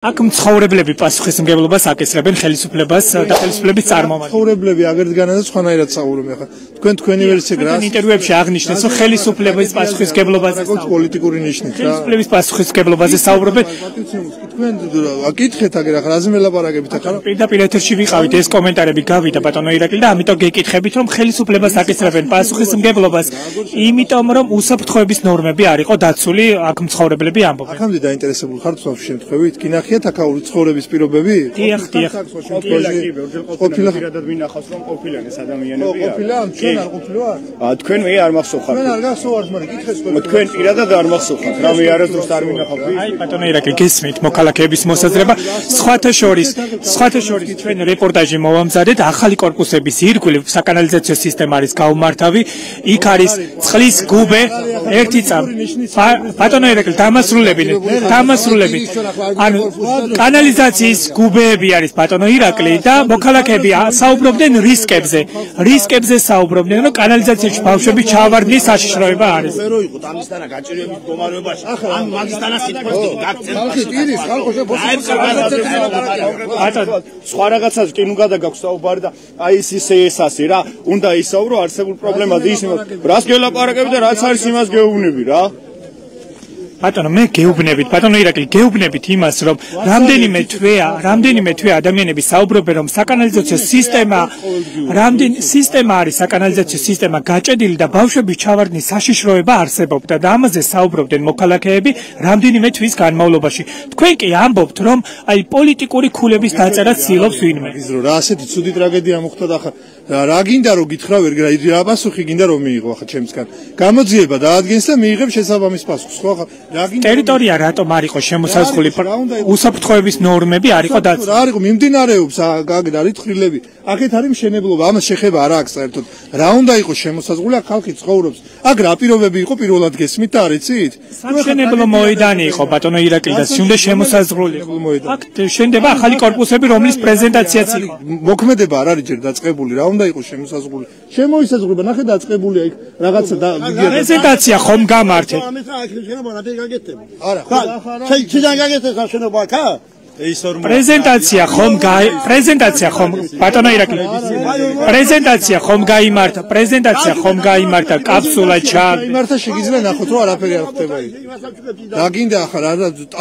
აქ მცხოვრებლები პასუხისმგებლობას აკისრებენ ხელისუფლებას და ხელისუფლების წარმომადგენლებს. მცხოვრებლები აგერდგანაც სხვანაირად საუბრობენ ახლა. თქვენი ვერსია გრას ინტერვიუებში აღნიშნეს, რომ ხელისუფლების პასუხისმგებლობაზე პოლიტიკური ნიშნით რა. ხელისუფლების პასუხისმგებლობაზე საუბრობენ. თქვენ აკითხეთ აგერ ახლა რაზე მელაპარაკებით ახლა? პირდაპირ ეთერში ვიყავით, ეს კომენტარები გავიდა ბატონო ირაკლი და ამიტომ გეკითხებით, რომ ხელისუფლებას აკისრებენ პასუხისმგებლობას, იმიტომ რომ უსაფრთხოების ნორმები არ იყო დაცული, აქ მცხოვრებლები ამბობენ. აქამდე დაინტერესებული ხართ სხვადასხვა შემთხვევით? გინახიათ აქაური ცხოვრების პირობები? დიახ. ყოფილა პირადად მინახავს რომ ყოფილან ეს ადამიანები არ. ჩვენ არ ყოფილვარ? თქვენ მე არ მახსოვხართ. ჩვენ არ გახსოვართ, მაგრამ გითხეს ყველა. თქვენ პირადად არ მახსოვხართ, რა მე არასდროს არ მინახავთ. აი ბატონო ირაკლი გესმით მოქალაქეების მოსაზრება, სხვათა შორის ჩვენ რეპორტაჟი მოვამზადეთ, ახალი კორპუსების ირგვლივ საკანალიზაციო სისტემა არის გაუმართავი, იქ არის წყლის გუბე, ერთი წამ. ბატონო ირაკლი დამასრულებით. ანუ კანალიზაციის გუბეები არის ბატონო ირაკლი და მოქალაქეები საუბრობდნენ რისკებზე საუბრობდნენ, რომ კანალიზაციაში ბავშვები ჩავარდნის საშიშროება არის. მე რო იყო ამისთანა გაჭირვების მდგომარეობაში, ან მაგისთანა სიტყვის გაგწევ. ბატონო, სხვა რაღაცას კი ნუ გადაგაქვს საუბარი და აი ეს ასე რა, უნდა ისაუბრო არსებულ პრობლემაზე ის რას გელაპარაკები და რაც არის იმას გეუბნები რა. ბატონო მე გეუბნებით, ბატონო ირაკლი გეუბნებით იმას, რომ რამდენიმე თვე ადამიანები საუბრობენ, რომ საკანალიზაციო სისტემა არის საკანალიზაციო სისტემა გაჭედილი და ბავშვების ჩავარდნის საშიშროება არსებობდა და ამაზე საუბრობდნენ მოქალაქეები რამდენიმე თვის განმავლობაში. თქვენ კი ამბობთ, რომ აი პოლიტიკური ქულების დაწერა ცდილობს ვინმე. რა ასეთი ცუდი ტრაგედია მოხდა და ახლა რა გინდა რომ გითხრა ვერ რა პასუხი გინდა რომ მიიღო ახლა ჩემსგან. გამოძიება დაადგენს და მიიღებ შესაბამის პასუხს. ხო ახლა ტერიტორია რატომ არ იყო შემოსაზღვრული? უსაფრთხოების ნორმები არ იყო დაცული. რა არ იყო მიმდინარეობს აგერ არის თხრილები. აქეთ არის მშენებლობა, ამას შეხება არ აქვს საერთოდ. რა უნდა იყოს შემოსაზღვრული, აქ ხალხი ცხოვრობს. აქ რა პირობები იყო პირველად გესმით და არ იცით? სამშენებლო მოედანი იყო ბატონო ირაკლი და უნდა შემოსაზღვრული. აქ შენდება ახალი კორპუსები, რომლის პრეზენტაციაც იყო. მოქმედება არ არის ჯერ დაწყებული, რა უნდა იყოს შემოსაზღვრული. შემოისაზღვრება, ნახე დაწყებულია იქ რაღაცა პრეზენტაცია ხომ გამართეთ? არა, შეიძლება გაგეთეს შენობა აქ? პრეზენტაცია ხომ ბატონო ირაკლი პრეზენტაცია ხომ გაიმართა კაფსულა იმართა შეგიძლია ნახოთ რომ არაფერი არ ხდება იქ. რა გინდა ახლა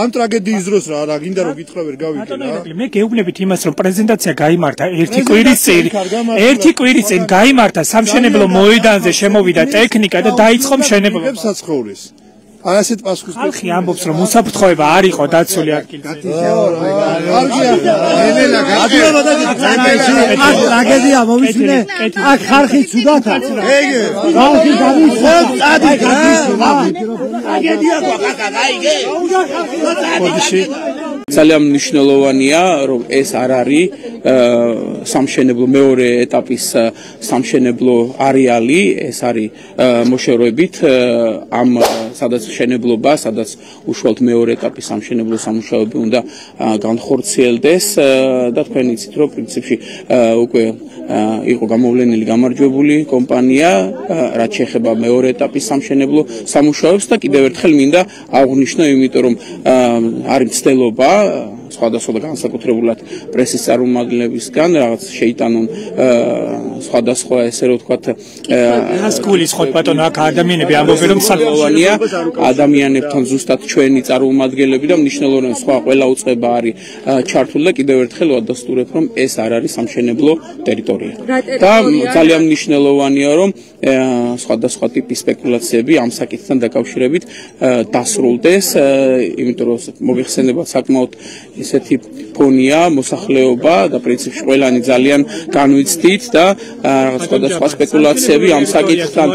ამ ტრაგედიის დროს რა გინდა რომ გითხრა ვერ გავიგე რა. ბატონო ირაკლი მე გეუბნებით იმას რომ პრეზენტაცია გაიმართა ერთი კვირის წინ გაიმართა სამშენებლო მოედანზე შემოვიდა ტექნიკა და დაიწყო მშენებლობა. საცხოვრეს აი ასეთ პასუხს ხალხი ამბობს რომ უსაფრთხოება არ იყო დაცული ადგილზე. აქ ტრაგედია მომიწვნე, აქ ხალხი ცუდათა. ხალხი გამიხსენ წადი ტრაგედია გვაქვს გაიგე. ძალიან მნიშვნელოვანია რომ ეს არ არის სამშენებლო მეორე ეტაპის სამშენებლო არეალი, ეს არის მოშორებით ამ სადაც მშენებლობა, სადაც უშუალოდ მეორე ეტაპის სამშენებლო სამუშაოები უნდა განხორციელდეს და თქვენ იცით რომ პრინციპში უკვე იყო გამოვლენილი გამარჯვებული კომპანია, რაც შეეხება მეორე ეტაპის სამშენებლო სამუშაოებს და კიდევ ერთხელ მინდა აღვნიშნო, იმიტომ რომ არის მცდელობა სხვადასხვა განსაკუთრებულად პრესის წარმომადგენლებისგან რაღაც შეიტანონ სხვადასხვა ესე რომ ვთქვათ რას გულისხმობთ ბატონო აქ ადამიანები ამბობენ რომ საკუთრებულია ადამიანებთან ზუსტად ჩვენი წარმომადგენლები და მნიშვნელოვანი სხვა ყველა უწყება არის ჩართული და კიდევ ერთხელ ვადასტურებ რომ ეს არ არის სამშენებლო ტერიტორია და ძალიან მნიშვნელოვანია რომ სხვადასხვა ტიპის სპეკულაციები ამ საკითხთან დაკავშირებით დასრულდეს, იმიტომ რომ მოიხსენება საკმაოდ ისეთი ფონია მოსახლეობა და პრინციპში ყველანი ძალიან განვიცდით და სხვადასხვა სპეკულაციები ამ საკითხთან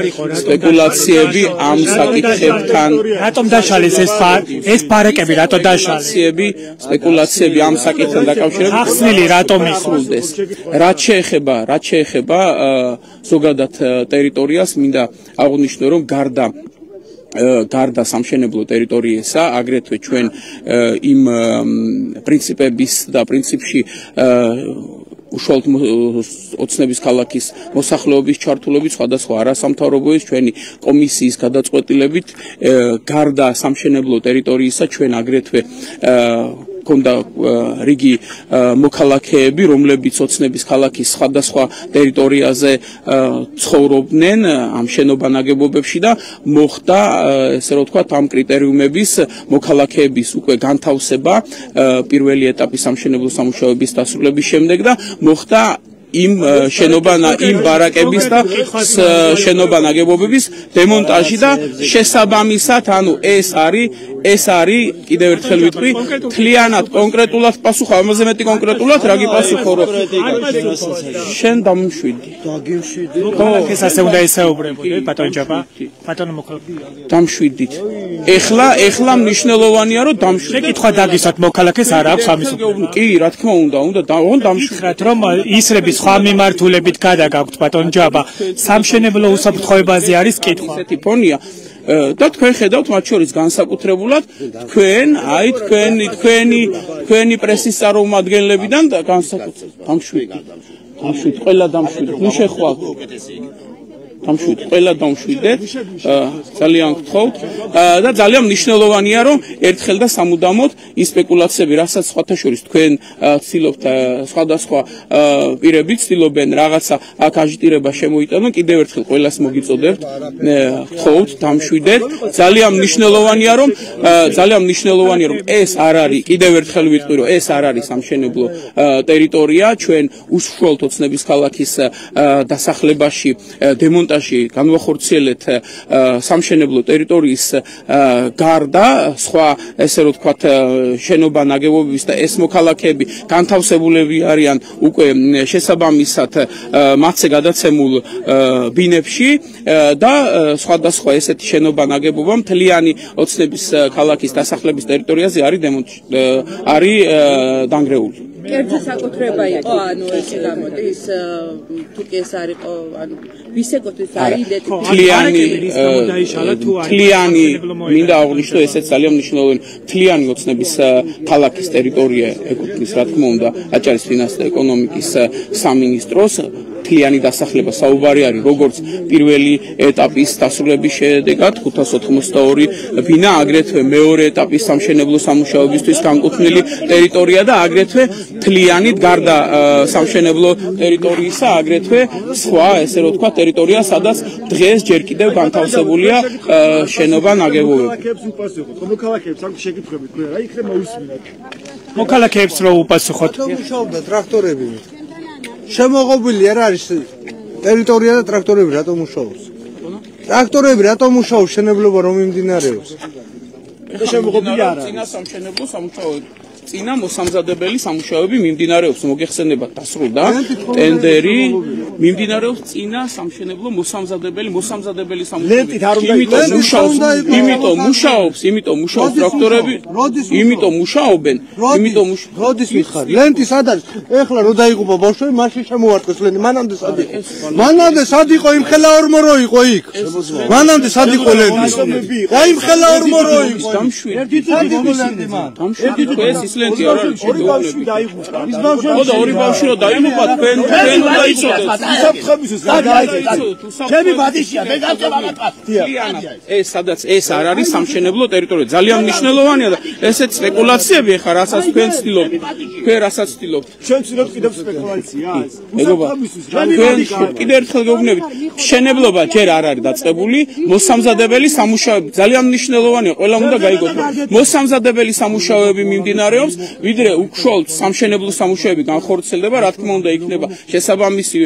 რატომ დაშალეს ეს პარეკები რატო დაშალეს სპეკულაციები ამ საკითხთან დაკავშირებით ახსნილი რატომ ისრულდეს რაც შეეხება ზოგადად ტერიტორიას მინდა აღვნიშნო რომ გარდა სამშენებლო ტერიტორიისა, აგრეთვე ჩვენ იმ პრინციპების და პრინციპში უშუალოდ ოცნების ქალაქის მოსახლეობის ჩართულობით სხვადასხვა არასამთავრობოების ჩვენი კომისიის გადაწყვეტილებით გარდა სამშენებლო ტერიტორიისა ჩვენ აგრეთვე ქონდა რიგი მოქალაქეები, რომლებიც ოცნების ქალაქის სხვადასხვა ტერიტორიაზე ცხოვრობდნენ ამ შენობა-ნაგებობებში და მოხდა, ესე რომ ვთქვათ, ამ კრიტერიუმების მოქალაქეების უკვე განთავსება პირველი ეტაპის სამშენებლო სამუშაოების დასრულების შემდეგ და მოხდა იმ იმ ბარაკების და შენობა-ნაგებობების დემონტაჟი და შესაბამისად, ანუ ეს არის კიდევ ერთხელ ვიტყვი, თლიანად კონკრეტულად პასუხო, ამაზე მეტი კონკრეტულად რა გიპასუხო, რომ შენ დამშვიდი. ეს ასე უნდა ესაუბრებოდეთ, ბატონო ჯაბა, ბატონო მოქალაქე. დამშვიდით. ეხლა მნიშვნელოვანია, რომ დამშვიდით. შეკითხვა დაგისვათ მოქალაქეს არ აქვს ამის. კი, რა თქმა უნდა დამშვიდით, რომ ისრების სხვა მიმართულებით გადაგაქვთ ბატონ ჯაბა სამშენებლო უსაფრთხოებაზე არის კითხვა ესეთი ფონია და თქვენ ხედავთ მათ შორის განსაკუთრებულად თქვენი პრესის წარმომადგენლებიდან და დამშვიდეთ ყველა დამშვიდეთ ნუ შეხვალთ დამშვიდეთ ყველა დამშვიდეთ ძალიან გთხოვთ და ძალიან მნიშვნელოვანია რომ ერთხელ და სამუდამოდ ის სპეკულაციები რასაც სხვათა შორის თქვენ ცდილობთ სხვადასხვა პირები ცდილობენ რაღაცა აქ აჟიტირება შემოიტანონ კიდევ ერთხელ ყველას მოგიწოდებთ გთხოვთ დამშვიდეთ ძალიან მნიშვნელოვანია რომ ეს არ არის კიდევ ერთხელ ვიტყვი რომ ეს არ არის სამშენებლო ტერიტორია ჩვენ უშუალოდ ოცნების ქალაქის დასახლებაში განვახორციელეთ სამშენებლო ტერიტორიის გარდა სხვა ესე რომ ვთქვათ შენობა-ნაგებობების და ეს მოქალაქეები განთავსებულები არიან უკვე შესაბამისად მათზე გადაცემულ ბინებში და სხვადასხვა ესეთი შენობა-ნაგებობა მთლიანი ოცნების ქალაქის დასახლების ტერიტორიაზე არის დანგრეული. კერძო საკუთრება იყო, ანუ ეს გამოდის, თუ კი ეს არ იყო, ანუ ვის ეკუთვნის თლიანი მინდა აღვნიშნო ესეც ძალიან მნიშვნელოვანი თლიანი ოცნების ქალაქის ტერიტორია ეკუთვნის რა თქმა უნდა აჭარის ფინანსთა და ეკონომიკის სამინისტროს თლიანი დასახლება საუბარი არის როგორც პირველი ეტაპის დასრულების შედეგად 582 ბინა აგრეთვე მეორე ეტაპის სამშენებლო სამუშაოებისთვის განკუთვნილი ტერიტორია და აგრეთვე თლიანით გარდა სამშენებლო ტერიტორიისა აგრეთვე სხვა ესე რომ ვთქვათ ტერიტორია სადაც დღეს ჯერ კიდევ განთავსებულია შენობა-ნაგებობები. მოქალაქეებს რო უპასუხოთ. მუშაობდა ტრაქტორები. შემოღობილი არ არის ტერიტორია და ტრაქტორები რატომ მუშაობს? ტრაქტორები რატომ მუშაობს შენებლობა რომ მიმდინარეობს? შემოღობილი არ არის. წინა სამშენებლო სამუშაოები. წინა მოსამზადებელი სამუშაოები მიმდინარეობს, მოგეხსენებათ დასრულდა ტენდერი მიმდინარეობს წინა სამშენებლო მოსამზადებელი სამუშაოები. იმიტომ მუშაობს ტრაქტორები, იმიტომ მუშაობენ, როდის მიხარ? ლენტი სად არის? ეხლა რო დაიღუპა ბავშვები, მაშინ შემოვარტყეს ლენტი. მანამდე სად იყო? იმ ხელა ორმორო იყო იქ. მანამდე სად იყო ლენტი? და იმ ხელა ორმორო იყო. დამშვიდი ეს ლენტი არ არის შეგეუბნები. ორი ბავშვი რო დაიღუპა თქვენ უნდა იცოდეთ. ჩემი ბატიშია, მე გავწევამატყა. ეს სადაც ეს არ არის სამშენებლო ტერიტორია. ძალიან მნიშვნელოვანია და ესეთ სპეკულაციები ახლა რასაც თქვენ ცდილობთ. ჩვენ ვცდილობთ კიდევ სპეკულაციას. მეგობა, თქვენ კიდევ ერთხელ გეუბნებით, მშენებლობა ჯერ არ არის დაწყებული, მოსამზადებელი სამუშაოები ძალიან მნიშვნელოვანია, ყველა უნდა გაიგოს, რომ მოსამზადებელი სამუშაოები მიმდინარეობს, ვიდრე უშუალოდ სამშენებლო სამუშაოები განხორციელდება, რა თქმა უნდა იქნება შესაბამისი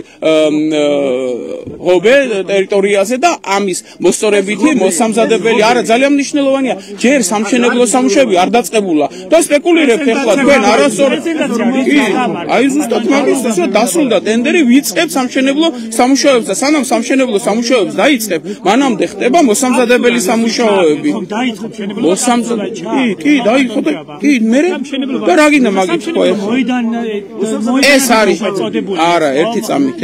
ღობე ტერიტორიაზე და ამის მოსწორებითი მოსამზადებელი არა ძალიან მნიშვნელოვანია. ჯერ სამშენებლო სამუშაოები არ დაწყებულა და სპეკულირებთ ახლა თქვენ არასწორად. აი ზუსტად მაგის რომ დასრულდა ტენდერი, ვიწყებ სამშენებლო სამუშაოებს და სანამ სამშენებლო სამუშაოებს დაიწყებ, მანამდე ხდება მოსამზადებელი სამუშაოები. კი, დაიწყო და კი, მე და რა გინდა მაგით თქვა ეს არის არა ერთი წამით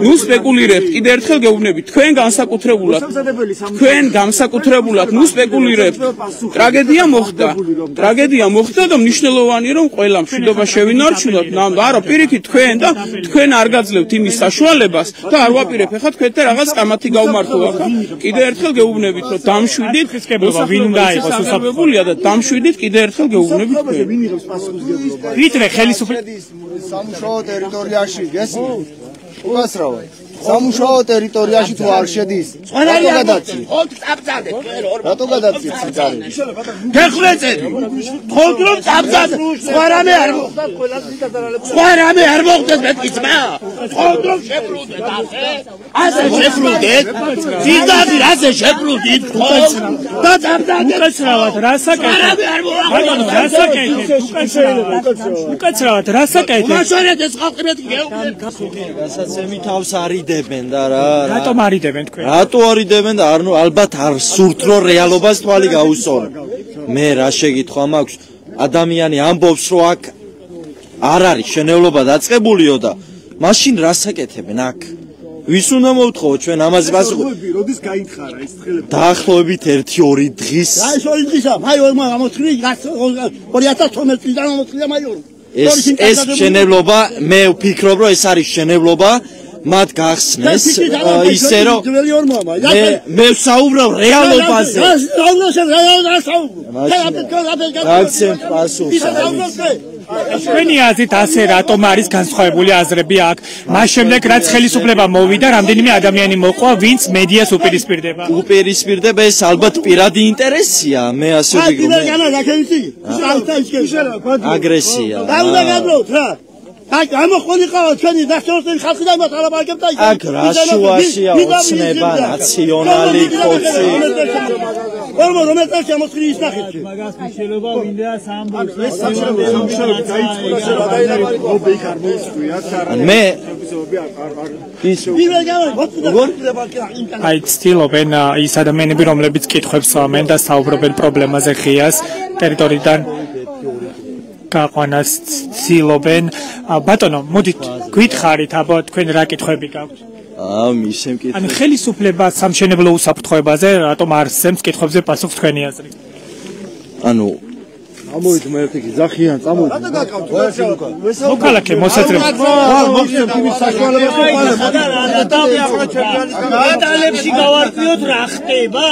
ნუ სპეკულირებთ კიდე ერთხელ გეუბნებით თქვენ განსაკუთრებულად ნუ სპეკულირებთ ტრაგედია მოხდა და მნიშვნელოვანია რომ ყველა მშვიდობა შევინარჩუნოთ არა პირიქით თქვენ არ გაძლევთ იმის საშუალებას და არ ვაპირებ ახლა თქვენთან რაღაც კამათი გავმართო კიდე ერთხელ გეუბნებით რომ დამშვიდით ვინ უნდა იყოს უსაფრთხოებელია და დამშვიდით კიდე ერთხელ გეუბნებით თქვენ. ვინ იღებს პასუხისმგებლობას? ვიდრე ხელისუფლება სამუშაო ტერიტორიაში გესმით? უკაცრავად. სამუშაო ტერიტორიაში თუ არ შედის, რატო გადაცი? რატო გადაცი ციტარი? გეხლეწები. თქოს რომ წამწად სხვა რამე არ მოხდეს მეთქიცა. თქოს რომ შეფრუდეთ ასე შეფრუდეთ. ძირდადი ასე შეფრუდით თქოს და წამწად უკაცრავად რასაკეთებ? ბატონო რასაკეთებ? უკაცრავად რასაკეთებ? მაშორეთ ეს ხალხი მეთქი გეუბნები. გასაცემი თავს არიდებენ და რა. რატომ არიდებენ თქვენ? რატო არიდებენ და ალბათ არ სურთ რომ რეალობას თვალი გაუსწორონ. მე რა შეგითხვა მაქვს? ადამიანი ამბობს რომ აქ არ არის შენევლობა დაწყებულიო და მაშინ რასაკეთებენ აქ? ვის უნდა მოვთხოვო ჩვენ ამაზე პასუხი? როდის გაითხარა ეს ხელები? დაახლოებით 1-2 დღის. აი შორი დღისა, აი ორ გამოთხრი 2012 წლიდან გამოთხრია მაიორ. ეს შენევლობა მე ვფიქრობ რომ ეს არის შენევლობა მათ გახსნეს ისე რომ მე ვსაუბრობ რეალობაზე. გაგცემთ პასუხს. ჩვენი აზრით ასე რატომ არის განსხვავებული აზრები აქ? მას შემდეგ რაც ხელისუფლება მოვიდა, რამდენიმე ადამიანი მოყვა, ვინც მედიას უპირისპირდება. უპირისპირდება ეს ალბათ პირადი ინტერესია, მე ასე ვფიქრობ. აგრესია. აი გამოხონიყავა ჩვენი დასწორებული ხალხი და მათ არაბაგებდა ის. აქ რა შუაშია ოცნება ნაციონალი ხოცი. რომელ წელს ამოწყრი ის ნახეთ. მაგას მიშელობა ვინდა სამბოს. მე აი ცდილობენ ის ადამიანები, რომლებიც კითხვებს უსმენ და საუბრობენ პრობლემაზე ღიას ტერიტორიიდან გაყვანას ცდილობენ. ბატონო, მოდით გითხარით, აბა თქვენ რა კითხვები გაქვთ? მისემ კითხვა. ანუ ხელისუფლება სამშენებლო უსაფრთხოებაზე რატომ არ სცემს კითხვებზე პასუხს თქვენი აზრით? ანუ ამოვით მე ერთი გზახიან, წამოვით. რატო გაკავთ? მოქალაქე მოსაძრება. მოხსენთ იმის საშუალებას. გადალებში გავარკვიოთ რა ხდება.